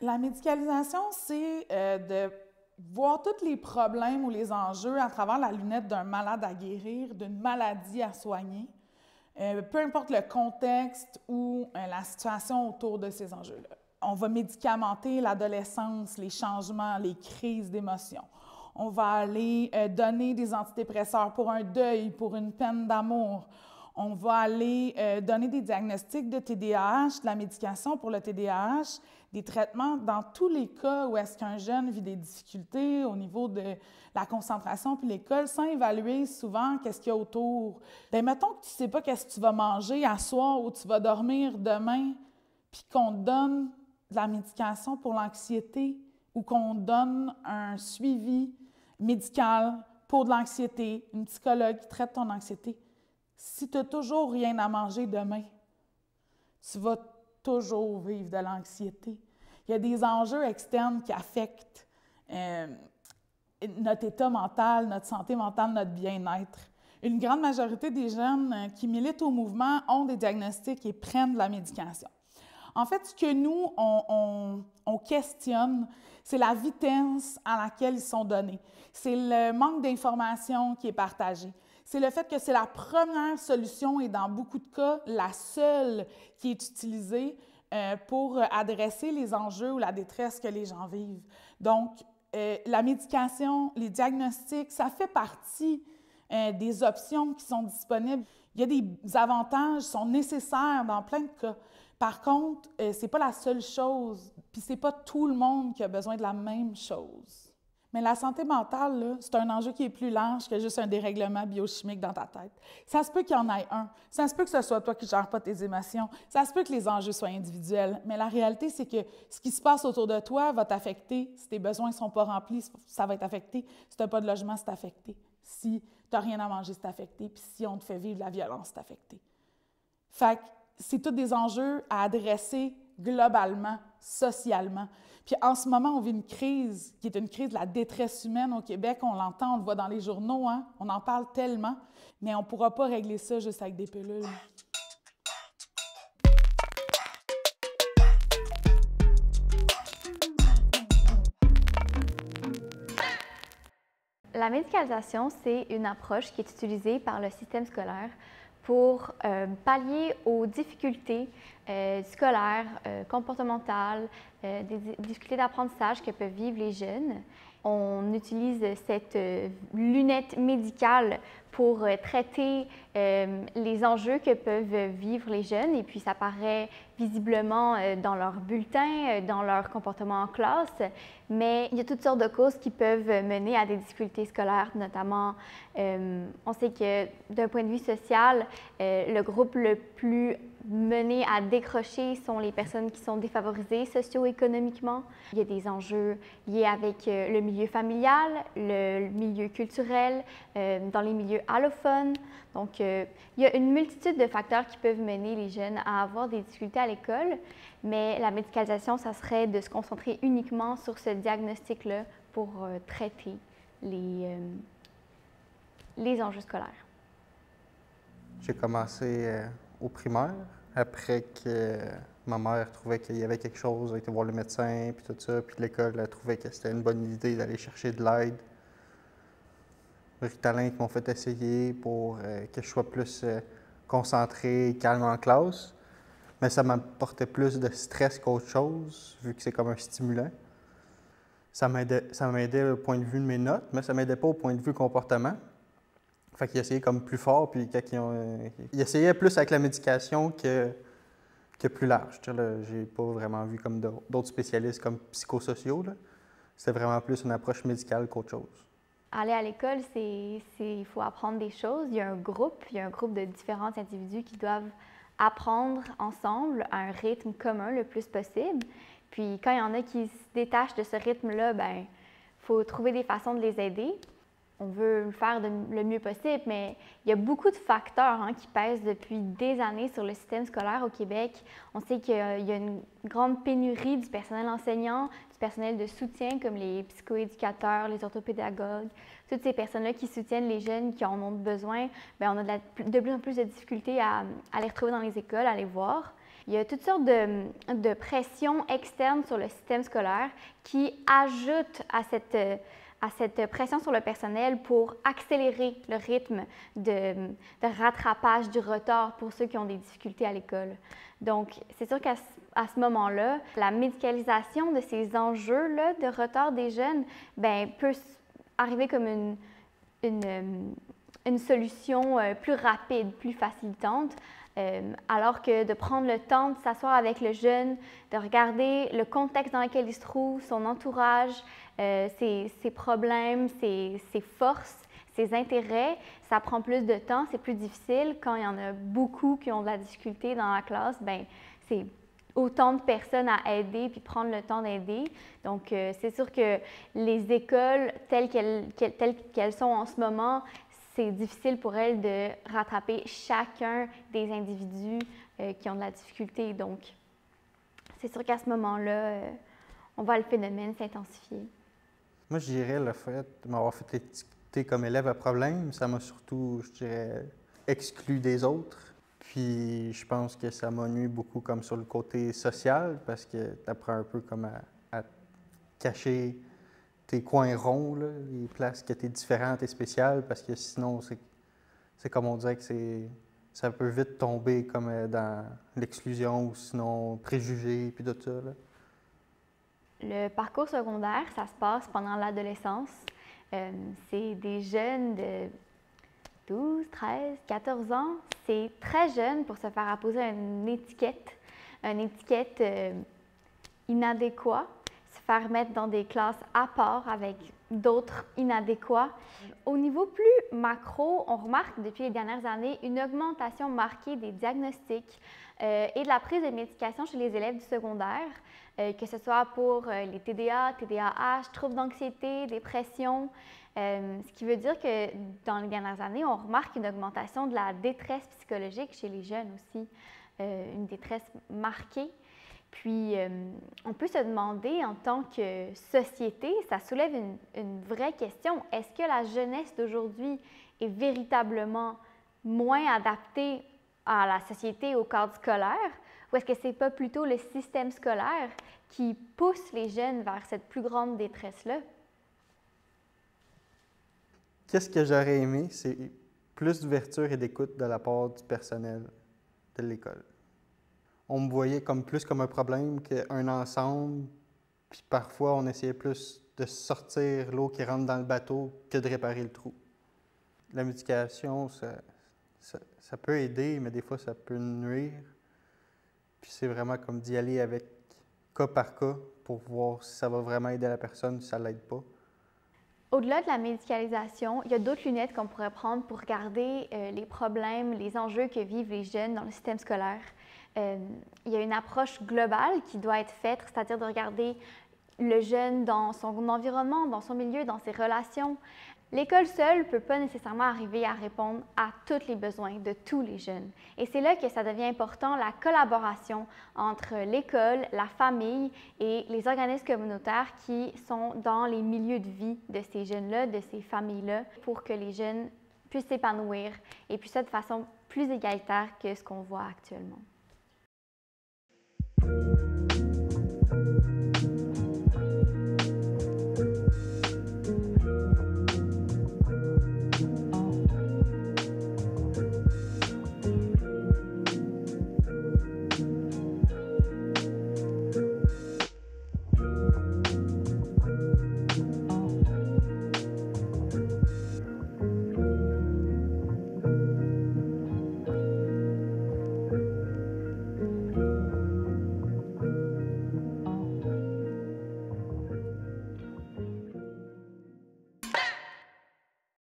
La médicalisation, c'est de voir tous les problèmes ou les enjeux à travers la lunette d'un malade à guérir, d'une maladie à soigner, peu importe le contexte ou la situation autour de ces enjeux-là. On va médicamenter l'adolescence, les changements, les crises d'émotions. On va aller donner des antidépresseurs pour un deuil, pour une peine d'amour. On va aller donner des diagnostics de TDAH, de la médication pour le TDAH, des traitements dans tous les cas où est-ce qu'un jeune vit des difficultés au niveau de la concentration puis l'école, sans évaluer souvent qu'est-ce qu'il y a autour. Bien, mettons que tu ne sais pas qu'est-ce que tu vas manger à soir ou tu vas dormir demain, puis qu'on te donne de la médication pour l'anxiété ou qu'on te donne un suivi médical pour de l'anxiété, une psychologue qui traite ton anxiété. Si tu n'as toujours rien à manger demain, tu vas toujours vivre de l'anxiété. Il y a des enjeux externes qui affectent notre état mental, notre santé mentale, notre bien-être. Une grande majorité des jeunes qui militent au mouvement ont des diagnostics et prennent de la médication. En fait, ce que nous, on questionne, c'est la vitesse à laquelle ils sont donnés. C'est le manque d'information qui est partagé. C'est le fait que c'est la première solution et dans beaucoup de cas, la seule qui est utilisée pour adresser les enjeux ou la détresse que les gens vivent. Donc, la médication, les diagnostics, ça fait partie des options qui sont disponibles. Il y a des avantages, sont nécessaires dans plein de cas. Par contre, ce n'est pas la seule chose, puis ce n'est pas tout le monde qui a besoin de la même chose. Mais la santé mentale, c'est un enjeu qui est plus large que juste un dérèglement biochimique dans ta tête. Ça se peut qu'il y en ait un. Ça se peut que ce soit toi qui ne gères pas tes émotions. Ça se peut que les enjeux soient individuels. Mais la réalité, c'est que ce qui se passe autour de toi va t'affecter. Si tes besoins ne sont pas remplis, ça va être affecté. Si tu n'as pas de logement, c'est affecté. Si tu n'as rien à manger, c'est affecté. Puis si on te fait vivre la violence, c'est affecté. Fait que c'est tous des enjeux à adresser globalement, socialement. Puis en ce moment, on vit une crise qui est une crise de la détresse humaine au Québec. On l'entend, on le voit dans les journaux, hein? On en parle tellement, mais on ne pourra pas régler ça juste avec des pilules. La médicalisation, c'est une approche qui est utilisée par le système scolaire pour pallier aux difficultés scolaires, comportementales, des difficultés d'apprentissage que peuvent vivre les jeunes. On utilise cette lunette médicale pour traiter les enjeux que peuvent vivre les jeunes et puis ça paraît visiblement dans leur bulletin, dans leur comportement en classe, mais il y a toutes sortes de causes qui peuvent mener à des difficultés scolaires, notamment on sait que d'un point de vue social, le groupe le plus mené à décrocher sont les personnes qui sont défavorisées socio-économiquement. Il y a des enjeux liés avec le milieu familial, le milieu culturel, dans les milieux allophones. Donc, il y a une multitude de facteurs qui peuvent mener les jeunes à avoir des difficultés à l'école, mais la médicalisation, ça serait de se concentrer uniquement sur ce diagnostic-là pour traiter les enjeux scolaires. J'ai commencé au primaire, après que ma mère trouvait qu'il y avait quelque chose, elle a été voir le médecin, puis tout ça, puis l'école elle trouvait que c'était une bonne idée d'aller chercher de l'aide. Ritalin qui m'ont fait essayer pour que je sois plus concentré, calme en classe, mais ça m'apportait plus de stress qu'autre chose, vu que c'est comme un stimulant. Ça m'aidait au point de vue de mes notes, mais ça m'aidait pas au point de vue comportement. Fait qu'il essayait comme plus fort, puis il essayait plus avec la médication que plus large. J'ai pas vraiment vu comme d'autres spécialistes comme psychosociaux. C'était vraiment plus une approche médicale qu'autre chose. Aller à l'école, il faut apprendre des choses. Il y a un groupe de différents individus qui doivent apprendre ensemble à un rythme commun le plus possible. Puis quand il y en a qui se détachent de ce rythme-là, bien, il faut trouver des façons de les aider. On veut le faire le mieux possible, mais il y a beaucoup de facteurs qui pèsent depuis des années sur le système scolaire au Québec. On sait qu'il y a une grande pénurie du personnel enseignant, du personnel de soutien comme les psychoéducateurs, les orthopédagogues. Toutes ces personnes-là qui soutiennent les jeunes qui en ont besoin, bien, on a de plus en plus de difficultés à les retrouver dans les écoles, à les voir. Il y a toutes sortes de pressions externes sur le système scolaire qui ajoutent à cette pression sur le personnel pour accélérer le rythme de rattrapage du retard pour ceux qui ont des difficultés à l'école. Donc, c'est sûr qu'à ce moment-là, la médicalisation de ces enjeux-là de retard des jeunes peut arriver comme une solution plus rapide, plus facilitante, alors que de prendre le temps de s'asseoir avec le jeune, de regarder le contexte dans lequel il se trouve, son entourage, ses problèmes, ses forces, ses intérêts, ça prend plus de temps, c'est plus difficile. Quand il y en a beaucoup qui ont de la difficulté dans la classe, c'est autant de personnes à aider puis prendre le temps d'aider. Donc, c'est sûr que les écoles telles qu'elles sont en ce moment, c'est difficile pour elles de rattraper chacun des individus qui ont de la difficulté. Donc, c'est sûr qu'à ce moment-là, on voit le phénomène s'intensifier. Moi, je dirais le fait de m'avoir fait étiqueter comme élève à problème, ça m'a surtout, je dirais, exclu des autres. Puis, je pense que ça m'a nuit beaucoup comme sur le côté social, parce que tu apprends un peu comme à cacher tes coins ronds, là, les places que tu es différente et spéciale, parce que sinon, c'est comme on dirait que ça peut vite tomber comme dans l'exclusion ou sinon préjugés, puis tout ça. Là. Le parcours secondaire, ça se passe pendant l'adolescence. C'est des jeunes de 12, 13, 14 ans. C'est très jeune pour se faire apposer une étiquette inadéquate, se faire mettre dans des classes à part avec d'autres inadéquats. Au niveau plus macro, on remarque depuis les dernières années une augmentation marquée des diagnostics et de la prise de médication chez les élèves du secondaire, que ce soit pour les TDA, TDAH, troubles d'anxiété, dépression. Ce qui veut dire que dans les dernières années, on remarque une augmentation de la détresse psychologique chez les jeunes aussi, une détresse marquée. Puis, on peut se demander en tant que société, ça soulève une vraie question. Est-ce que la jeunesse d'aujourd'hui est véritablement moins adaptée à la société, au cadre scolaire, ou est-ce que ce n'est pas plutôt le système scolaire qui pousse les jeunes vers cette plus grande détresse-là? Qu'est-ce que j'aurais aimé, c'est plus d'ouverture et d'écoute de la part du personnel de l'école. On me voyait plus comme un problème qu'un ensemble, puis parfois on essayait plus de sortir l'eau qui rentre dans le bateau que de réparer le trou. La médication, ça peut aider, mais des fois ça peut nuire. Puis c'est vraiment comme d'y aller avec cas par cas pour voir si ça va vraiment aider la personne, si ça ne l'aide pas. Au-delà de la médicalisation, il y a d'autres lunettes qu'on pourrait prendre pour regarder les problèmes, les enjeux que vivent les jeunes dans le système scolaire. Il y a une approche globale qui doit être faite, c'est-à-dire de regarder le jeune dans son environnement, dans son milieu, dans ses relations. L'école seule ne peut pas nécessairement arriver à répondre à tous les besoins de tous les jeunes. Et c'est là que ça devient important, la collaboration entre l'école, la famille et les organismes communautaires qui sont dans les milieux de vie de ces jeunes-là, de ces familles-là, pour que les jeunes puissent s'épanouir et puis ça de façon plus égalitaire que ce qu'on voit actuellement.